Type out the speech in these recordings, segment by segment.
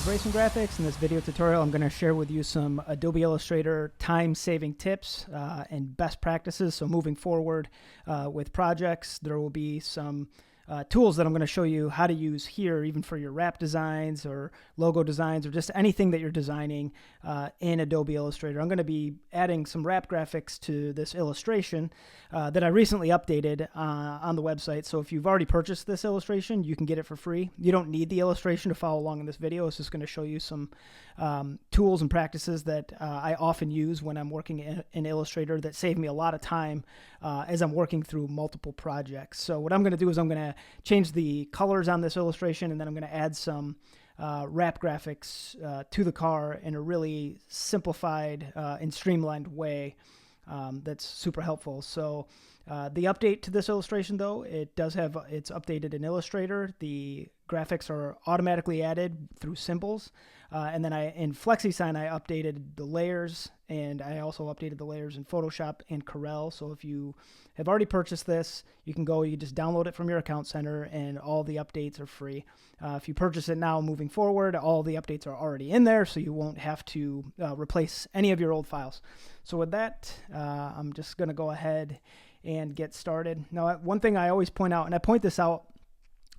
with Racing Graphics. In this video tutorial, I'm going to share with you some Adobe Illustrator time-saving tips and best practices. So moving forward with projects, there will be some tools that I'm going to show you how to use here, even for your wrap designs or logo designs or just anything that you're designing in Adobe Illustrator. I'm going to be adding some wrap graphics to this illustration that I recently updated on the website. So if you've already purchased this illustration, you can get it for free. You don't need the illustration to follow along in this video. It's just going to show you some tools and practices that I often use when I'm working in Illustrator that save me a lot of time as I'm working through multiple projects. So what I'm going to do is I'm going to change the colors on this illustration, and then I'm going to add some wrap graphics to the car in a really simplified and streamlined way that's super helpful. So the update to this illustration, though, it's updated in Illustrator. The graphics are automatically added through symbols. And then in FlexiSign, I updated the layers, and I also updated the layers in Photoshop and Corel. So if you have already purchased this, you just download it from your account center, and all the updates are free. If you purchase it now moving forward, all the updates are already in there, so you won't have to replace any of your old files. So with that, I'm just going to go ahead and get started. Now, one thing I always point out, and I point this out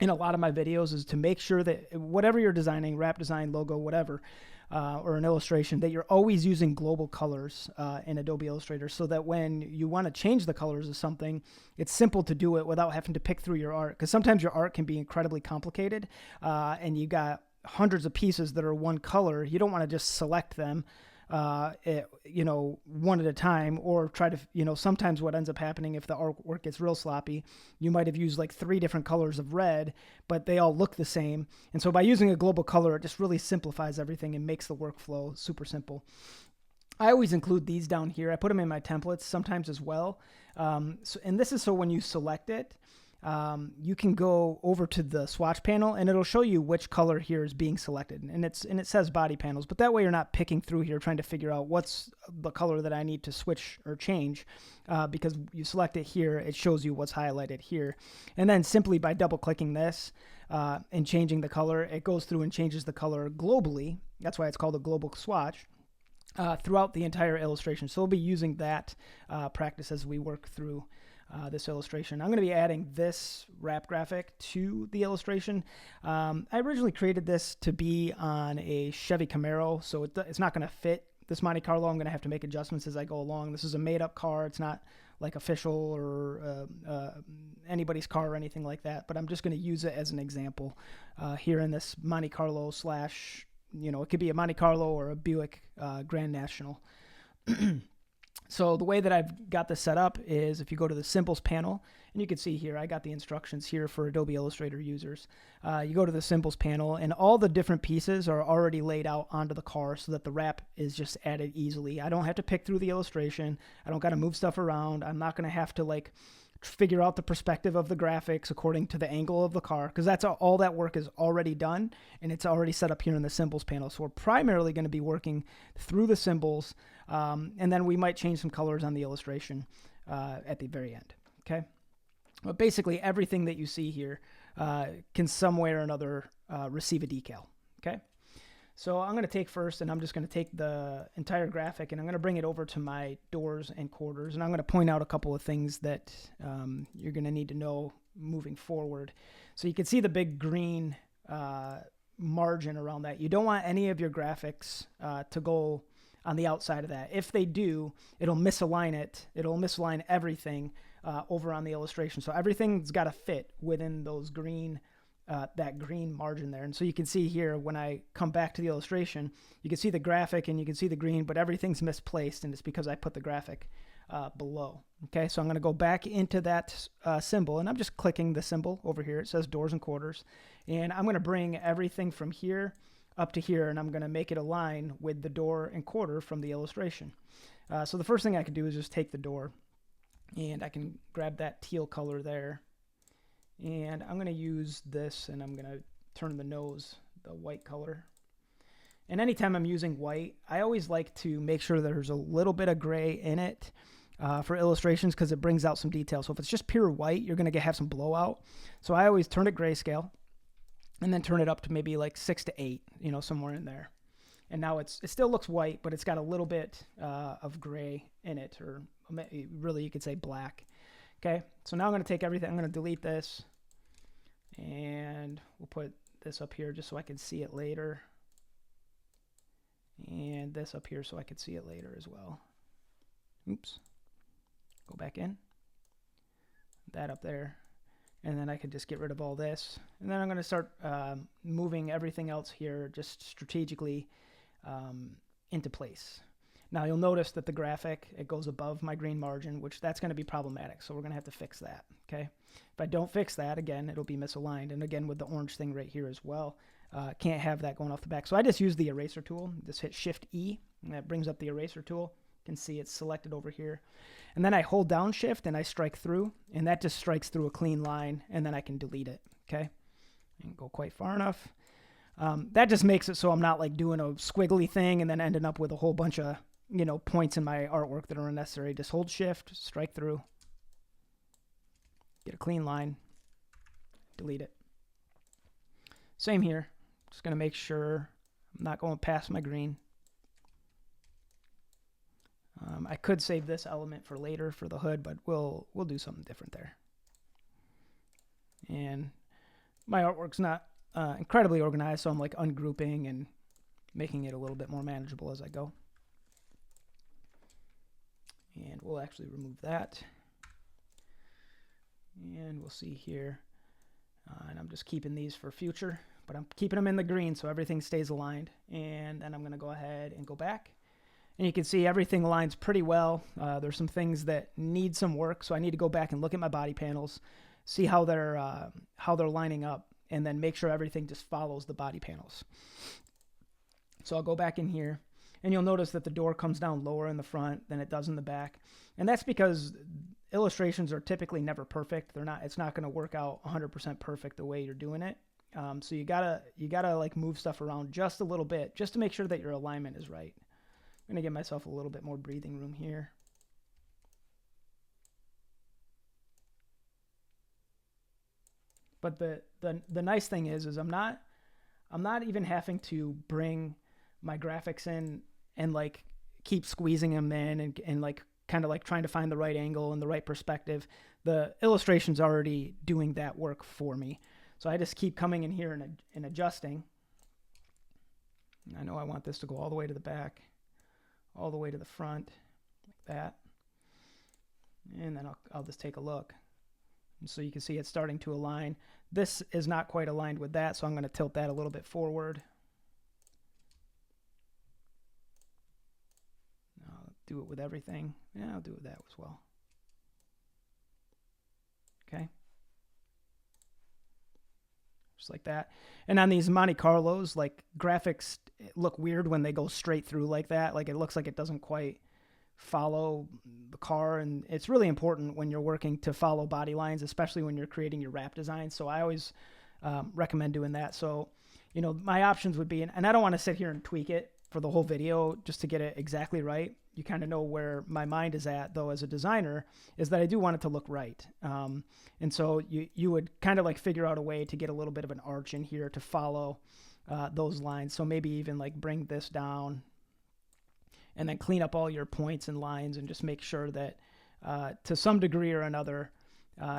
in a lot of my videos, is to make sure that whatever you're designing, wrap design, logo, whatever, or an illustration, that you're always using global colors in Adobe Illustrator, so that when you want to change the colors of something, it's simple to do it without having to pick through your art. Because sometimes your art can be incredibly complicated, and you got hundreds of pieces that are one color. You don't want to just select them one at a time, or try to, sometimes what ends up happening if the artwork gets real sloppy, you might have used like 3 different colors of red, but they all look the same. And so by using a global color, it just really simplifies everything and makes the workflow super simple. I always include these down here. I put them in my templates sometimes as well. And this is so when you select it, you can go over to the swatch panel, and it'll show you which color here is being selected, and it says body panels, but that way you're not picking through here trying to figure out what's the color that I need to switch or change, because you select it here, it shows you what's highlighted here. And then simply by double clicking this and changing the color, it goes through and changes the color globally. That's why it's called a global swatch. Throughout the entire illustration. So we'll be using that practice as we work through this illustration. I'm going to be adding this wrap graphic to the illustration. I originally created this to be on a Chevy Camaro, so it's not going to fit this Monte Carlo. I'm going to have to make adjustments as I go along. This is a made-up car. It's not like official or anybody's car or anything like that, but I'm just going to use it as an example here in this Monte Carlo slash, it could be a Monte Carlo or a Buick Grand National. So the way that I've got this set up is if you go to the Symbols panel, and you can see here, I got the instructions here for Adobe Illustrator users. You go to the Symbols panel, and all the different pieces are already laid out onto the car so that the wrap is just added easily. I don't have to pick through the illustration. I don't got to move stuff around. I'm not going to have to figure out the perspective of the graphics according to the angle of the car, because that's all that work is already done, and it's already set up here in the Symbols panel. So we're primarily going to be working through the symbols, and then we might change some colors on the illustration at the very end. Okay, but basically everything that you see here can some way or another receive a decal. Okay, so I'm going to take first, and I'm just going to take the entire graphic, and I'm going to bring it over to my doors and quarters, and I'm going to point out a couple of things that you're going to need to know moving forward. So you can see the big green margin around that. You don't want any of your graphics to go on the outside of that. If they do, it'll misalign it. It'll misalign everything over on the illustration. So everything's got to fit within those green that green margin there. And so you can see here, when I come back to the illustration, you can see the graphic and you can see the green, but everything's misplaced, and it's because I put the graphic below. Okay, so I'm going to go back into that symbol, and I'm just clicking the symbol over here. It says doors and quarters, and I'm going to bring everything from here up to here, and I'm going to make it align with the door and quarter from the illustration. So the first thing I can do is just take the door, and I can grab that teal color there, and I'm going to use this, and I'm going to turn the nose the white color. And anytime I'm using white, I always like to make sure there's a little bit of gray in it for illustrations, because it brings out some detail. So if it's just pure white, you're going to have some blowout. So I always turn it grayscale, and then turn it up to maybe like 6 to 8, you know, somewhere in there. And now it still looks white, but it's got a little bit of gray in it, or really you could say black. Okay, so now I'm going to take everything, I'm going to delete this, and we'll put this up here just so I can see it later, and this up here so I can see it later as well. Oops. Go back in. That up there. And then I can just get rid of all this. And then I'm going to start moving everything else here just strategically into place. Now you'll notice that the graphic, it goes above my green margin, which that's going to be problematic. So we're going to have to fix that. Okay. If I don't fix that, again, it'll be misaligned. And again, with the orange thing right here as well, can't have that going off the back. So I just use the eraser tool. Just hit Shift E, and that brings up the eraser tool. You can see it's selected over here. And then I hold down Shift and I strike through, and that just strikes through a clean line, and then I can delete it. Okay. And go quite far enough. That just makes it so I'm not like doing a squiggly thing and then ending up with a whole bunch of, you know, points in my artwork that are unnecessary. Just hold Shift, strike through, get a clean line, delete it. Same here. Just going to make sure I'm not going past my green. I could save this element for later for the hood, but we'll do something different there. And my artwork's not incredibly organized, so I'm like ungrouping and making it a little bit more manageable as I go. And we'll actually remove that. And we'll see here. And I'm just keeping these for future, but I'm keeping them in the green so everything stays aligned. And then I'm going to go ahead and go back. And you can see everything aligns pretty well. There's some things that need some work, so I need to go back and look at my body panels, see how they're lining up, and then make sure everything just follows the body panels. So I'll go back in here, and you'll notice that the door comes down lower in the front than it does in the back, and that's because illustrations are typically never perfect. It's not going to work out 100% perfect the way you're doing it. So you gotta like move stuff around just a little bit, just to make sure that your alignment is right. I'm going to give myself a little bit more breathing room here. But the nice thing is I'm not even having to bring my graphics in and like keep squeezing them in and like kind of like trying to find the right angle and the right perspective. The illustration's already doing that work for me. So I just keep coming in here and adjusting. I know I want this to go all the way to the back, all the way to the front, like that. And then I'll just take a look. And so you can see it's starting to align. This is not quite aligned with that, so I'm going to tilt that a little bit forward. I'll do it with everything. Yeah, I'll do it with that as well. Okay. Just like that. And on these Monte Carlos, like graphics look weird when they go straight through like that. Like it looks like it doesn't quite follow the car, and it's really important when you're working to follow body lines, especially when you're creating your wrap design. So I always recommend doing that. So, you know, my options would be, and I don't want to sit here and tweak it for the whole video just to get it exactly right. You kind of know where my mind is at, though, as a designer, is that I do want it to look right. And so you would kind of like figure out a way to get a little bit of an arch in here to follow those lines. So maybe even like bring this down and then clean up all your points and lines and just make sure that to some degree or another,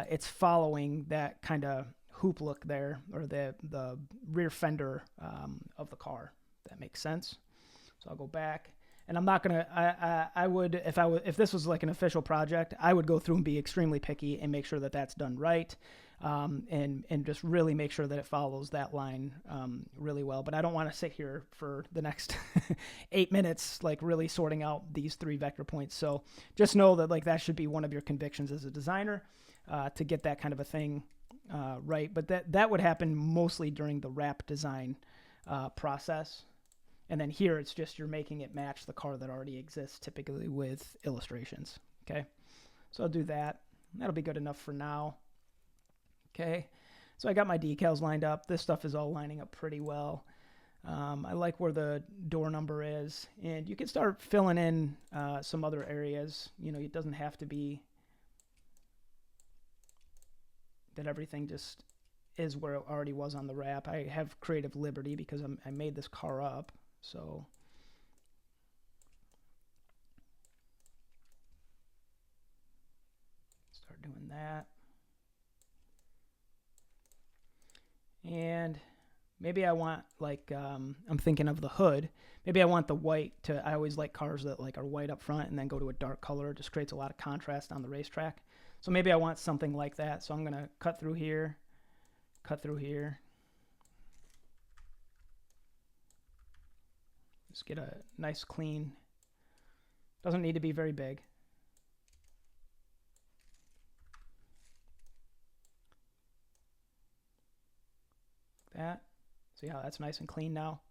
it's following that kind of hoop look there, or the rear fender of the car. If that makes sense. So I'll go back. And I'm not gonna. I would, if this was like an official project, I would go through and be extremely picky and make sure that that's done right, and just really make sure that it follows that line really well. But I don't want to sit here for the next 8 minutes like really sorting out these 3 vector points. So just know that like that should be one of your convictions as a designer, to get that kind of a thing right. But that would happen mostly during the wrap design process. And then here, it's just you're making it match the car that already exists, typically with illustrations. Okay, so I'll do that. That'll be good enough for now. Okay, so I got my decals lined up. This stuff is all lining up pretty well. I like where the door number is. And you can start filling in some other areas. You know, it doesn't have to be that everything just is where it already was on the wrap. I have creative liberty because I made this car up. So start doing that. And maybe I want, like, I'm thinking of the hood. Maybe I want the white to, I always like cars that like are white up front and then go to a dark color. It just creates a lot of contrast on the racetrack. So maybe I want something like that. So I'm going to cut through here, cut through here. Just get a nice clean, doesn't need to be very big. That. See how that's nice and clean now?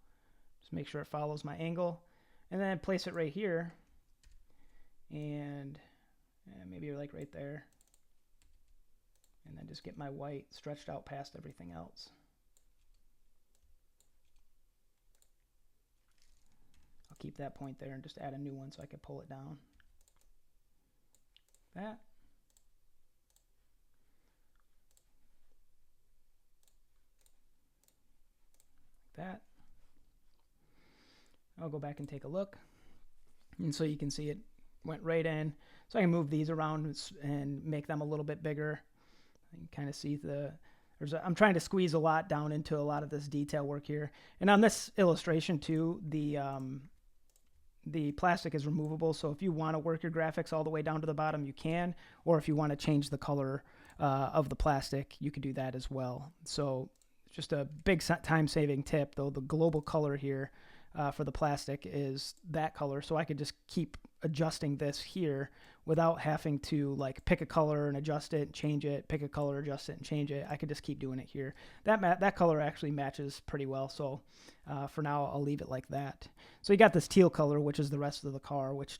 Just make sure it follows my angle. And then place it right here. And maybe like right there. And then just get my white stretched out past everything else. I'll keep that point there and just add a new one so I can pull it down. That. That. I'll go back and take a look, and so you can see it went right in. So I can move these around and make them a little bit bigger. You can kind of see I'm trying to squeeze a lot down into a lot of this detail work here. And on this illustration too, the plastic is removable, so if you want to work your graphics all the way down to the bottom, you can, or if you want to change the color of the plastic, you could do that as well. So just a big time-saving tip, though. The global color here for the plastic is that color, so I could just keep adjusting this here without having to like pick a color and adjust it, change it, pick a color, adjust it, and change it. I could just keep doing it here. That color actually matches pretty well, so for now I'll leave it like that. So you got this teal color, which is the rest of the car, which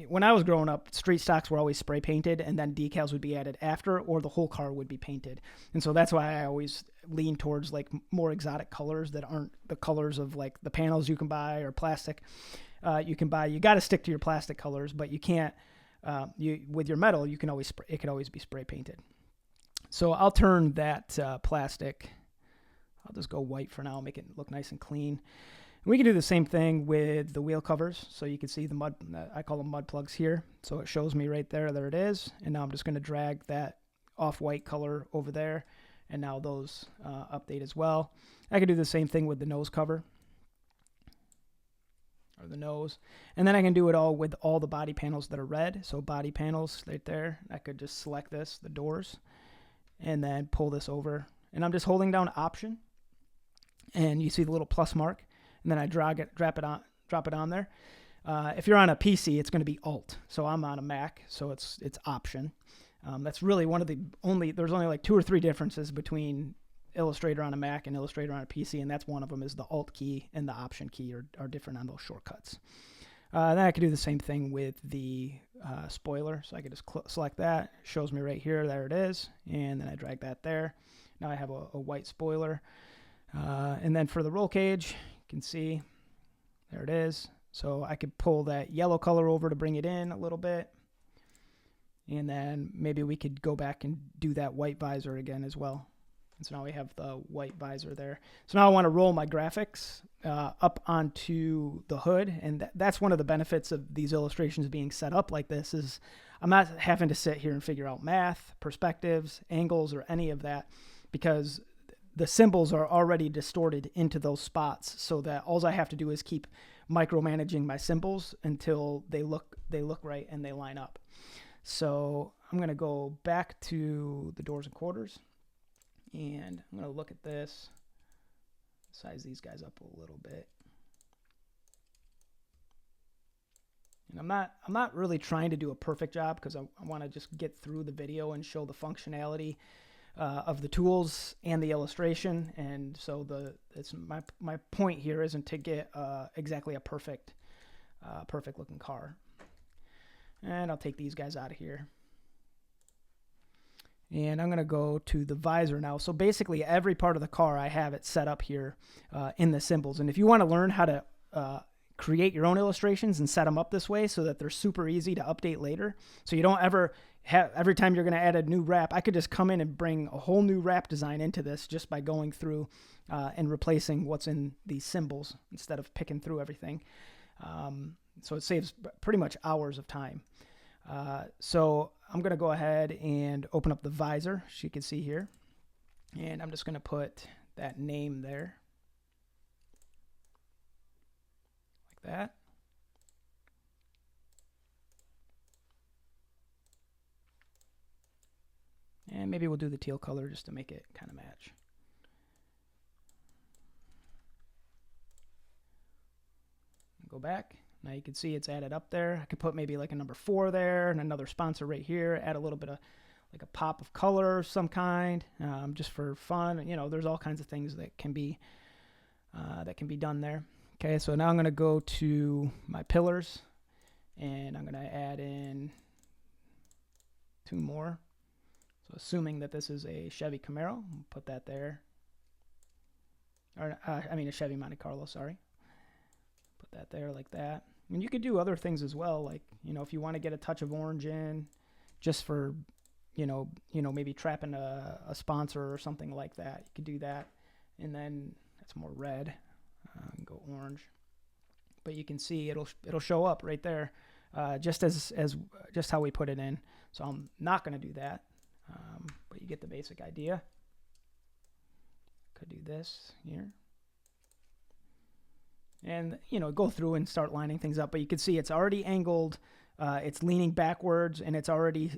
when I was growing up, street stocks were always spray painted, and then decals would be added after, or the whole car would be painted. And so that's why I always lean towards like more exotic colors that aren't the colors of like the panels you can buy or plastic you can buy. You got to stick to your plastic colors, but you can't. With your metal, you can always it could always be spray painted. So I'll turn that plastic. I'll just go white for now, make it look nice and clean. And we can do the same thing with the wheel covers. So you can see the mud. I call them mud plugs here. So it shows me right there. There it is. And now I'm just going to drag that off-white color over there. And now those update as well. I can do the same thing with the nose cover. Or the nose. And then I can do it all with all the body panels that are red. So body panels right there. I could just select this, the doors, and then pull this over. And I'm just holding down Option. And you see the little plus mark. And then I drop it on there. If you're on a PC, it's going to be Alt. So I'm on a Mac, so it's Option. That's really there's only like 2 or 3 differences between Illustrator on a Mac and Illustrator on a PC, and that's one of them is the Alt key and the Option key are different on those shortcuts. Then I could do the same thing with the spoiler, so I could just select that. It shows me right here, there it is, and then I drag that there. Now I have a white spoiler. And then for the roll cage, you can see, there it is. So I could pull that yellow color over to bring it in a little bit. And then maybe we could go back and do that white visor again as well. And so now we have the white visor there. So now I want to roll my graphics up onto the hood. And that's one of the benefits of these illustrations being set up like this is I'm not having to sit here and figure out math, perspectives, angles, or any of that, because the symbols are already distorted into those spots, so that all I have to do is keep micromanaging my symbols until they look right and they line up. So I'm going to go back to the doors and quarters. And I'm going to look at this, size these guys up a little bit. And I'm not really trying to do a perfect job because I want to just get through the video and show the functionality of the tools and the illustration. And so my point here isn't to get exactly a perfect looking car. And I'll take these guys out of here. And I'm going to go to the visor now. So basically every part of the car, I have it set up here in the symbols. And if you want to learn how to create your own illustrations and set them up this way so that they're super easy to update later, so you don't ever, every time you're going to add a new wrap, I could just come in and bring a whole new wrap design into this just by going through and replacing what's in these symbols instead of picking through everything. So it saves pretty much hours of time. So I'm going to go ahead and open up the visor, as you can see here. And I'm just going to put that name there. Like that. And maybe we'll do the teal color just to make it kind of match. Go back. Now you can see it's added up there. I could put maybe like a number 4 there and another sponsor right here. Add a little bit of like a pop of color of some kind, just for fun. You know, there's all kinds of things that can be done there. Okay, so now I'm going to go to my pillars, and I'm going to add in 2 more. So assuming that this is a Chevy Camaro, I'll put that there. Or I mean a Chevy Monte Carlo, sorry. Put that there like that. And you could do other things as well, like, you know, if you want to get a touch of orange in, just for, you know, maybe trapping a sponsor or something like that. You could do that, and then that's more red. Go orange, but you can see it'll show up right there, just just how we put it in. So I'm not going to do that, but you get the basic idea. Could do this here. And, you know, go through and start lining things up. But you can see it's already angled. It's leaning backwards, and it's already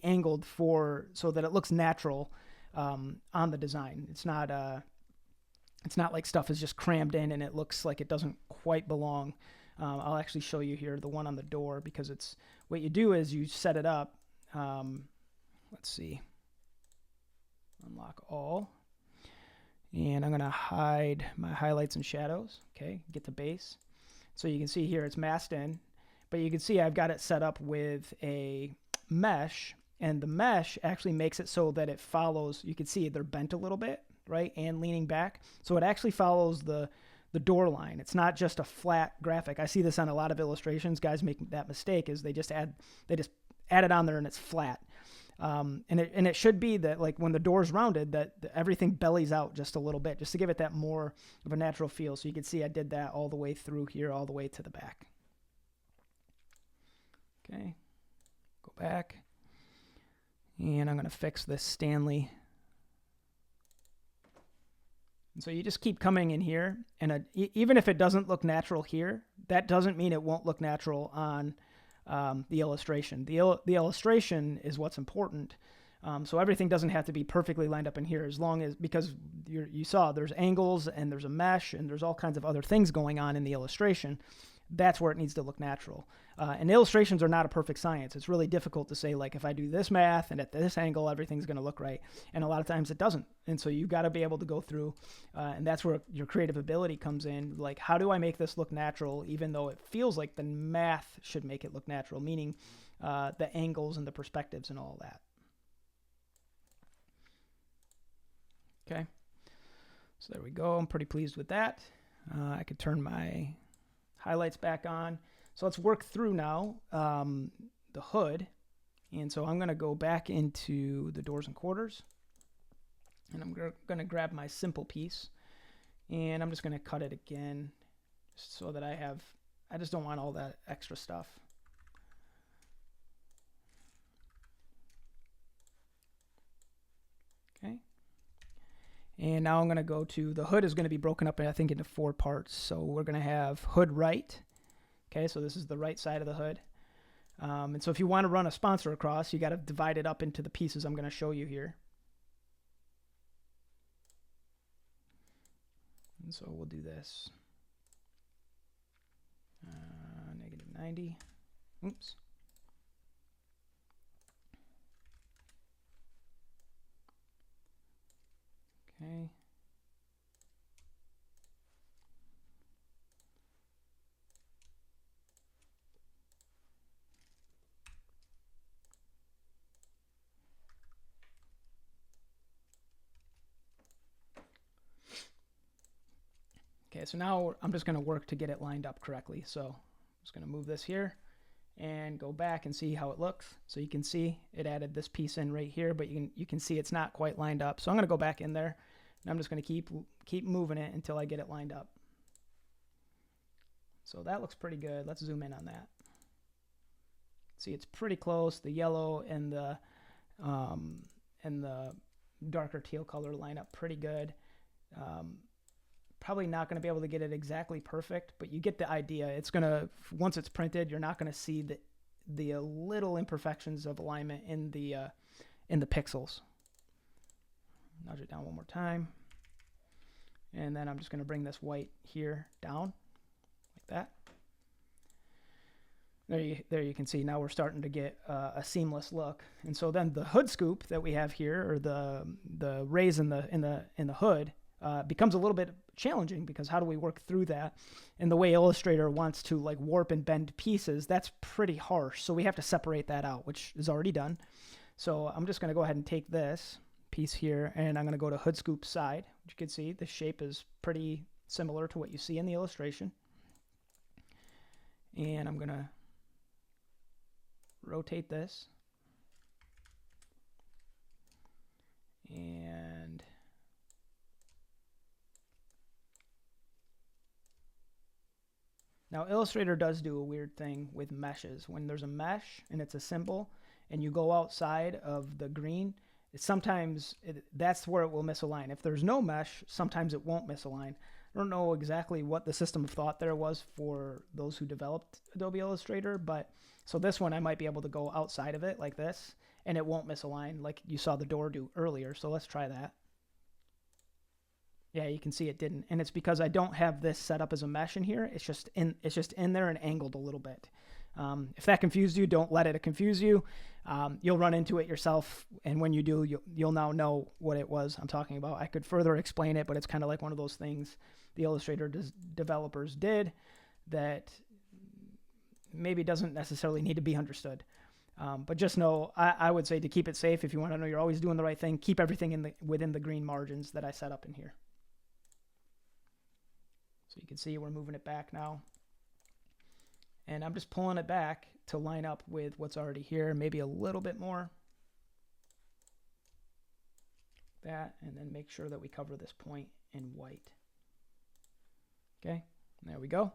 angled so that it looks natural on the design. It's not like stuff is just crammed in and it looks like it doesn't quite belong. I'll actually show you here the one on the door, because it's what you do is you set it up. Let's see. Unlock all. And I'm going to hide my highlights and shadows. Okay, get the base. So you can see here it's masked in, but you can see I've got it set up with a mesh, and the mesh actually makes it so that it follows. You can see they're bent a little bit, right, and leaning back. So it actually follows the door line. It's not just a flat graphic. I see this on a lot of illustrations. Guys make that mistake, is they just add it on there and it's flat. And it should be that, like, when the door's rounded, that everything bellies out just a little bit, just to give it that more of a natural feel. So you can see I did that all the way through here, all the way to the back. Okay, go back, and I'm going to fix this Stanley. And so you just keep coming in here, and even if it doesn't look natural here, that doesn't mean it won't look natural on the illustration. The illustration is what's important. So everything doesn't have to be perfectly lined up in here, as long as, because you saw there's angles and there's a mesh and there's all kinds of other things going on in the illustration. That's where it needs to look natural. And illustrations are not a perfect science. It's really difficult to say, like, if I do this math and at this angle, everything's going to look right. And a lot of times it doesn't. And so you've got to be able to go through, and that's where your creative ability comes in. Like, how do I make this look natural, even though it feels like the math should make it look natural, meaning the angles and the perspectives and all that. Okay. So there we go. I'm pretty pleased with that. I could turn my highlights back on. So let's work through now the hood. And so I'm going to go back into the doors and quarters, and I'm going to grab my simple piece, and I'm just going to cut it again, just so that I just don't want all that extra stuff. Okay. And now I'm going to go to, the hood is going to be broken up, I think, into 4 parts. So we're going to have hood right. Okay, so this is the right side of the hood. And so if you want to run a sponsor across, you got to divide it up into the pieces I'm going to show you here. And so we'll do this. -90. Oops. Okay. Okay, so now I'm just going to work to get it lined up correctly. So I'm just going to move this here, and go back and see how it looks. So you can see it added this piece in right here, but you can see it's not quite lined up. So I'm going to go back in there, and I'm just going to keep moving it until I get it lined up. So that looks pretty good. Let's zoom in on that. See, it's pretty close. The yellow and the darker teal color line up pretty good. Probably not going to be able to get it exactly perfect, but you get the idea. It's going to, once it's printed, you're not going to see the little imperfections of alignment in the pixels. Nudge it down one more time. And then I'm just going to bring this white here down like that. There you can see now we're starting to get a seamless look. And so then the hood scoop that we have here, or the rays in the hood, becomes a little bit challenging, because how do we work through that? And the way Illustrator wants to like warp and bend pieces, that's pretty harsh. So we have to separate that out, which is already done. So I'm just going to go ahead and take this piece here, and I'm going to go to hood scoop side. Which you can see the shape is pretty similar to what you see in the illustration. And I'm going to rotate this. And now Illustrator does do a weird thing with meshes. When there's a mesh and it's a symbol and you go outside of the green, that's where it will misalign. If there's no mesh, sometimes it won't misalign. I don't know exactly what the system of thought there was for those who developed Adobe Illustrator, but so this one I might be able to go outside of it like this and it won't misalign like you saw the door do earlier. So let's try that. Yeah, you can see it didn't, and it's because I don't have this set up as a mesh in here. It's just in there and angled a little bit. If that confused you, don't let it confuse you. You'll run into it yourself, and when you do, you'll now know what it was I'm talking about. I could further explain it, but it's kind of like one of those things the Illustrator developers did that maybe doesn't necessarily need to be understood. But just know, I would say to keep it safe, if you want to know you're always doing the right thing, keep everything within the green margins that I set up in here. So you can see we're moving it back now. And I'm just pulling it back to line up with what's already here, maybe a little bit more. That, and then make sure that we cover this point in white. Okay, there we go.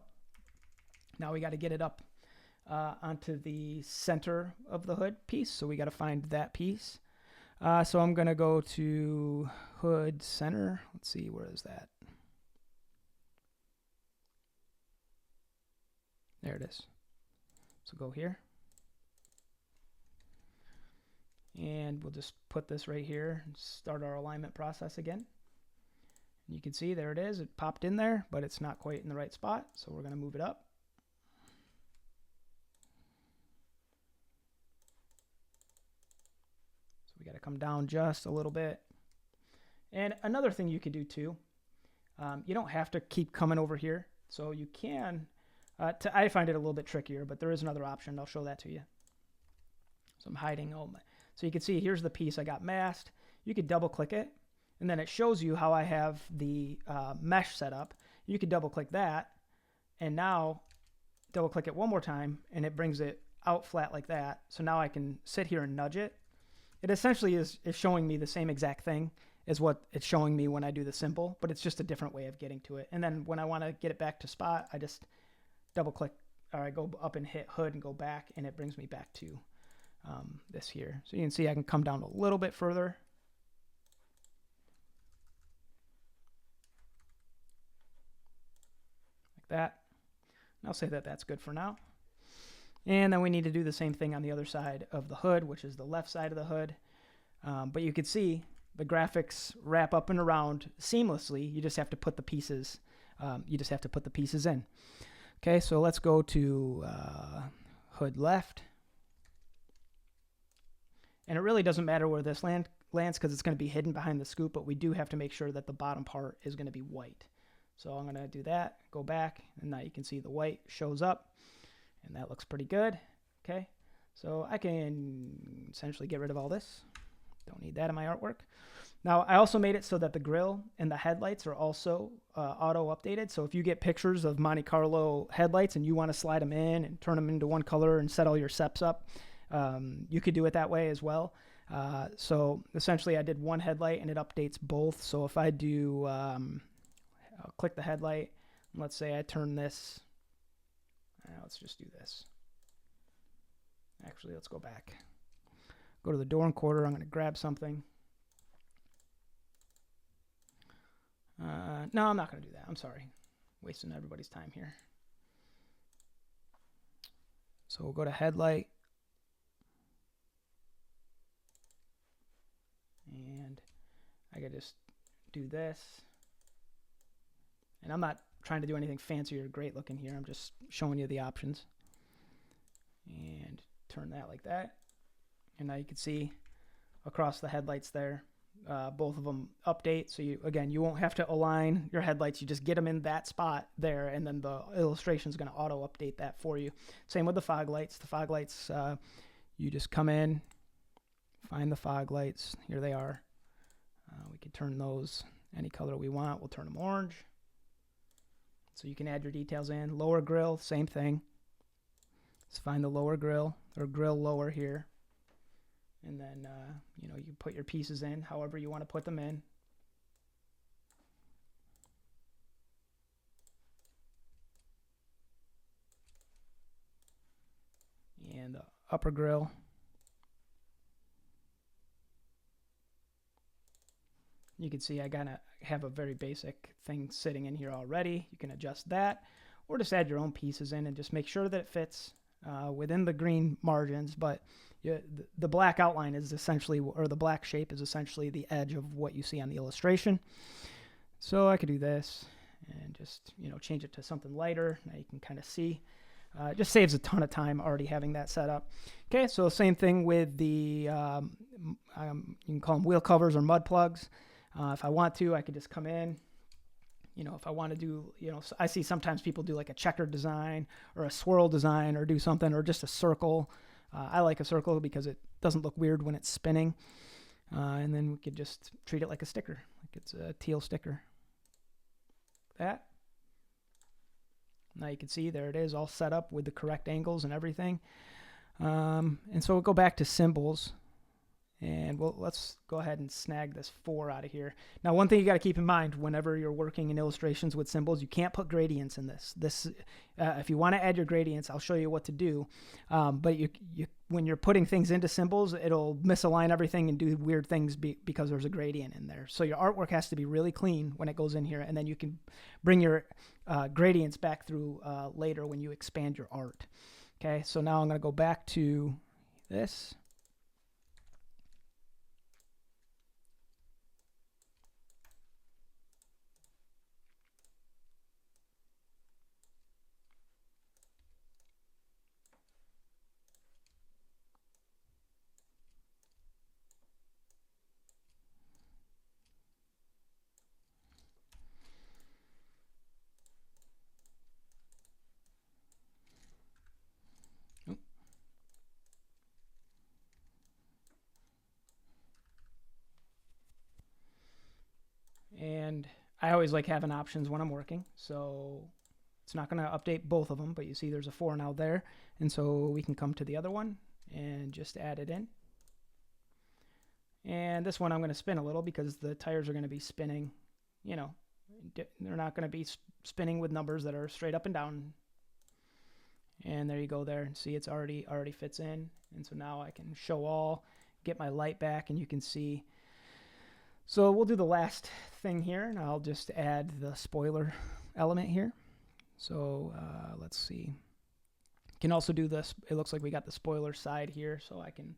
Now we got to get it up onto the center of the hood piece, so we got to find that piece. So I'm going to go to hood center. Let's see, where is that? There it is. So go here. And we'll just put this right here and start our alignment process again. And you can see there it is. It popped in there, but it's not quite in the right spot. So we're going to move it up. So we got to come down just a little bit. And another thing you can do too, you don't have to keep coming over here. So you can... I find it a little bit trickier, but there is another option. I'll show that to you. So I'm hiding all my... So you can see here's the piece I got masked. You could double click it, and then it shows you how I have the mesh set up. You could double click that, and now double click it one more time, and it brings it out flat like that. So now I can sit here and nudge it. It essentially is showing me the same exact thing as what it's showing me when I do the symbol, but it's just a different way of getting to it. And then when I want to get it back to spot, I just double click, or I go up and hit hood and go back, and it brings me back to this here. So you can see I can come down a little bit further. Like that. And I'll say that that's good for now. And then we need to do the same thing on the other side of the hood, which is the left side of the hood. But you can see the graphics wrap up and around seamlessly. You just have to put the pieces, in. Okay, so let's go to hood left. And it really doesn't matter where this lands because it's going to be hidden behind the scoop, but we do have to make sure that the bottom part is going to be white. So I'm going to do that, go back, and now you can see the white shows up, and that looks pretty good. Okay, so I can essentially get rid of all this. Don't need that in my artwork. Now, I also made it so that the grille and the headlights are also auto-updated. So if you get pictures of Monte Carlo headlights and you want to slide them in and turn them into one color and set all your steps up, you could do it that way as well. So essentially, I did one headlight and it updates both. So if I do, I'll click the headlight. And let's say I turn this. Let's just do this. Actually, let's go back. Go to the door and quarter. I'm going to grab something. No, I'm not going to do that. I'm sorry. Wasting everybody's time here. So we'll go to headlight. And I could just do this. And I'm not trying to do anything fancy or great looking here. I'm just showing you the options. And turn that like that. And now you can see across the headlights there. Both of them update, so you won't have to align your headlights. You just get them in that spot there, and then the illustration is going to auto update that for you. Same with the fog lights. The fog lights, you just come in, find the fog lights. Here they are. We can turn those any color we want. We'll turn them orange. So you can add your details in. Lower grill, same thing. Let's find the lower grill or grill lower here. And then, you put your pieces in however you want to put them in. And the upper grill. You can see I gotta have a very basic thing sitting in here already. You can adjust that or just add your own pieces in and just make sure that it fits within the green margins. But the black outline is essentially, or the black shape is essentially the edge of what you see on the illustration. So I could do this and just, change it to something lighter. Now you can kind of see. It just saves a ton of time already having that set up. Okay, so same thing with the, you can call them wheel covers or mud plugs. If I want to, I could just come in. If I want to do, I see sometimes people do like a checkered design or a swirl design or do something, or just a circle. I like a circle because it doesn't look weird when it's spinning. And then we could just treat it like a sticker, like it's a teal sticker. That. Now you can see there it is, all set up with the correct angles and everything. And so we'll go back to symbols. And let's go ahead and snag this 4 out of here. Now, one thing you got to keep in mind whenever you're working in illustrations with symbols, you can't put gradients in this. If you want to add your gradients, I'll show you what to do. But when you're putting things into symbols, it'll misalign everything and do weird things because there's a gradient in there. So your artwork has to be really clean when it goes in here, and then you can bring your gradients back through later when you expand your art. Okay, so now I'm going to go back to this. And I always like having options when I'm working, so it's not going to update both of them, but you see there's a 4 now there, and so we can come to the other one and just add it in. And this one I'm going to spin a little because the tires are going to be spinning, they're not going to be spinning with numbers that are straight up and down. And there you go there. See, it's already fits in, and so now I can show all, get my light back, and you can see. So we'll do the last thing here, and I'll just add the spoiler element here. So let's see. Can also do this. It looks like we got the spoiler side here, so I can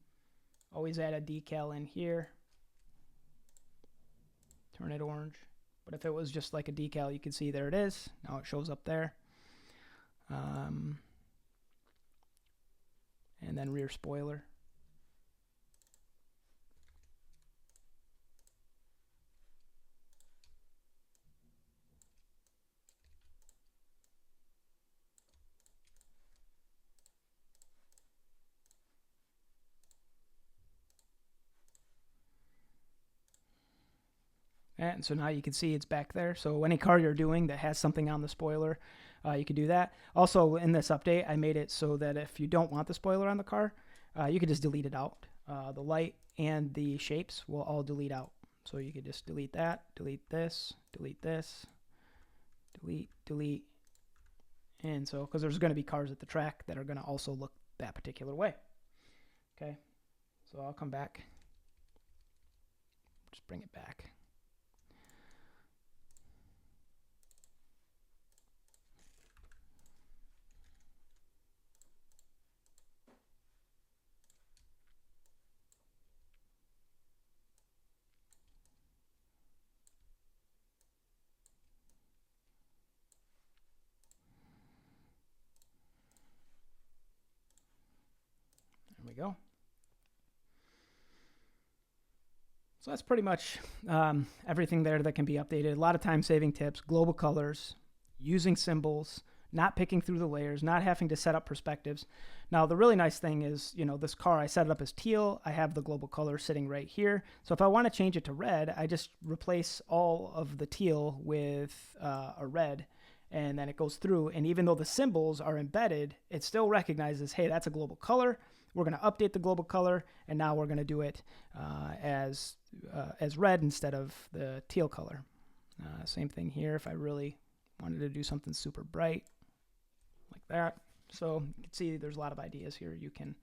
always add a decal in here. Turn it orange. But if it was just like a decal, you can see there it is. Now it shows up there. And then rear spoiler. And so now you can see it's back there. So any car you're doing that has something on the spoiler, you can do that. Also, in this update, I made it so that if you don't want the spoiler on the car, you can just delete it out. The light and the shapes will all delete out. So you could just delete that, delete this, delete this, delete, delete. And so, because there's going to be cars at the track that are going to also look that particular way. Okay, so I'll come back. Just bring it back. There we go. So that's pretty much everything there that can be updated. A lot of time-saving tips, global colors, using symbols, not picking through the layers, not having to set up perspectives. Now, the really nice thing is, this car, I set it up as teal. I have the global color sitting right here. So if I want to change it to red, I just replace all of the teal with a red, and then it goes through. And even though the symbols are embedded, it still recognizes, hey, that's a global color. We're going to update the global color, and now we're going to do it as red instead of the teal color. Same thing here if I really wanted to do something super bright like that. So you can see there's a lot of ideas here you can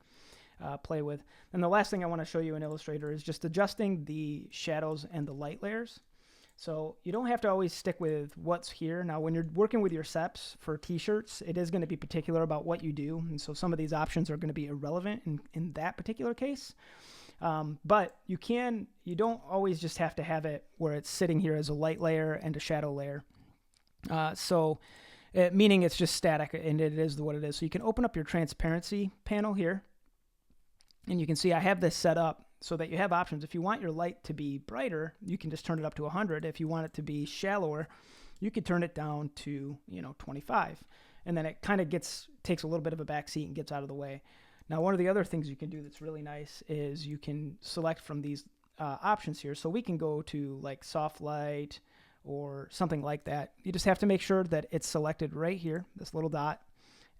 play with. And the last thing I want to show you in Illustrator is just adjusting the shadows and the light layers. So you don't have to always stick with what's here. Now, when you're working with your SEPs for t-shirts, it is going to be particular about what you do. And so some of these options are going to be irrelevant in that particular case. But you don't always just have to have it where it's sitting here as a light layer and a shadow layer. Meaning it's just static and it is what it is. So you can open up your transparency panel here. And you can see I have this set up so that you have options. If you want your light to be brighter, you can just turn it up to 100. If you want it to be shallower, you could turn it down to 25. And then it kind of takes a little bit of a back seat and gets out of the way. Now, one of the other things you can do that's really nice is you can select from these options here. So we can go to like soft light or something like that. You just have to make sure that it's selected right here, this little dot.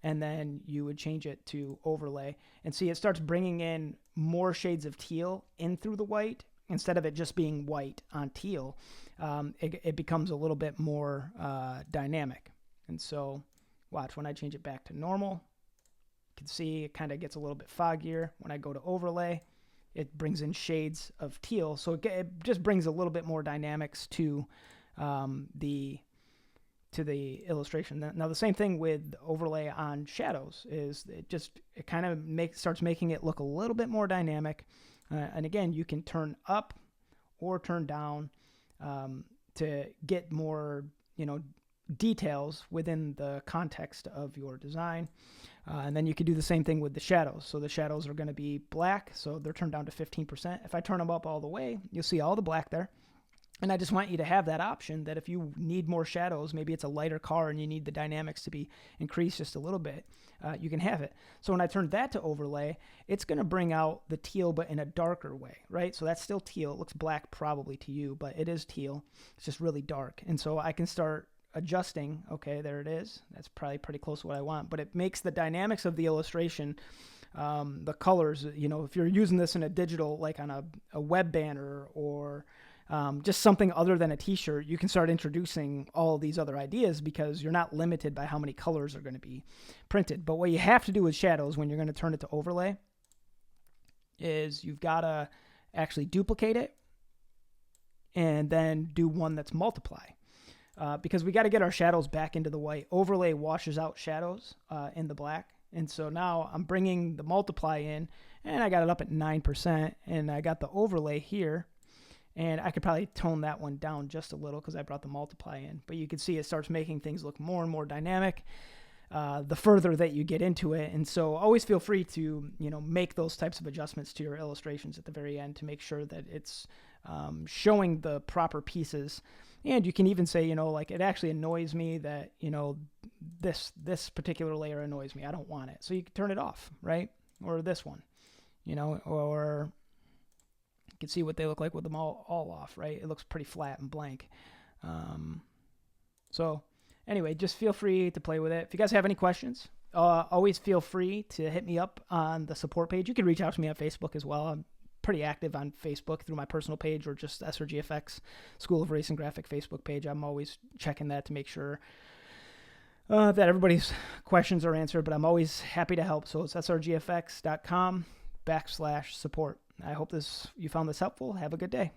And then you would change it to overlay and see it starts bringing in more shades of teal in through the white. Instead of it just being white on teal, it becomes a little bit more dynamic. And so watch when I change it back to normal, you can see it kind of gets a little bit foggier. When I go to overlay, it brings in shades of teal. So it just brings a little bit more dynamics to the illustration. Now the same thing with overlay on shadows is it kind of starts making it look a little bit more dynamic. And again, you can turn up or turn down to get more details within the context of your design. And then you could do the same thing with the shadows. So the shadows are going to be black, so they're turned down to 15%. If I turn them up all the way, you'll see all the black there. And I just want you to have that option that if you need more shadows, maybe it's a lighter car and you need the dynamics to be increased just a little bit, you can have it. So when I turn that to overlay, it's going to bring out the teal, but in a darker way, right? So that's still teal. It looks black probably to you, but it is teal. It's just really dark. And so I can start adjusting. Okay, there it is. That's probably pretty close to what I want, but it makes the dynamics of the illustration, the colors, if you're using this in a digital, like on a web banner or just something other than a t-shirt, you can start introducing all of these other ideas because you're not limited by how many colors are going to be printed. But what you have to do with shadows when you're going to turn it to overlay is you've got to actually duplicate it and then do one that's multiply. Because we got to get our shadows back into the white. Overlay washes out shadows in the black. And so now I'm bringing the multiply in, and I got it up at 9%, and I got the overlay here. And I could probably tone that one down just a little because I brought the multiply in. But you can see it starts making things look more and more dynamic the further that you get into it. And so always feel free to make those types of adjustments to your illustrations at the very end to make sure that it's showing the proper pieces. And you can even say, like it actually annoys me that, this particular layer annoys me. I don't want it. So you can turn it off, right? Or this one, or You can see what they look like with them all off, right? It looks pretty flat and blank. So anyway, just feel free to play with it. If you guys have any questions, always feel free to hit me up on the support page. You can reach out to me on Facebook as well. I'm pretty active on Facebook through my personal page or just SRGFX School of Racing Graphic Facebook page. I'm always checking that to make sure that everybody's questions are answered, but I'm always happy to help. So it's srgfx.com/support. I hope you found this helpful. Have a good day.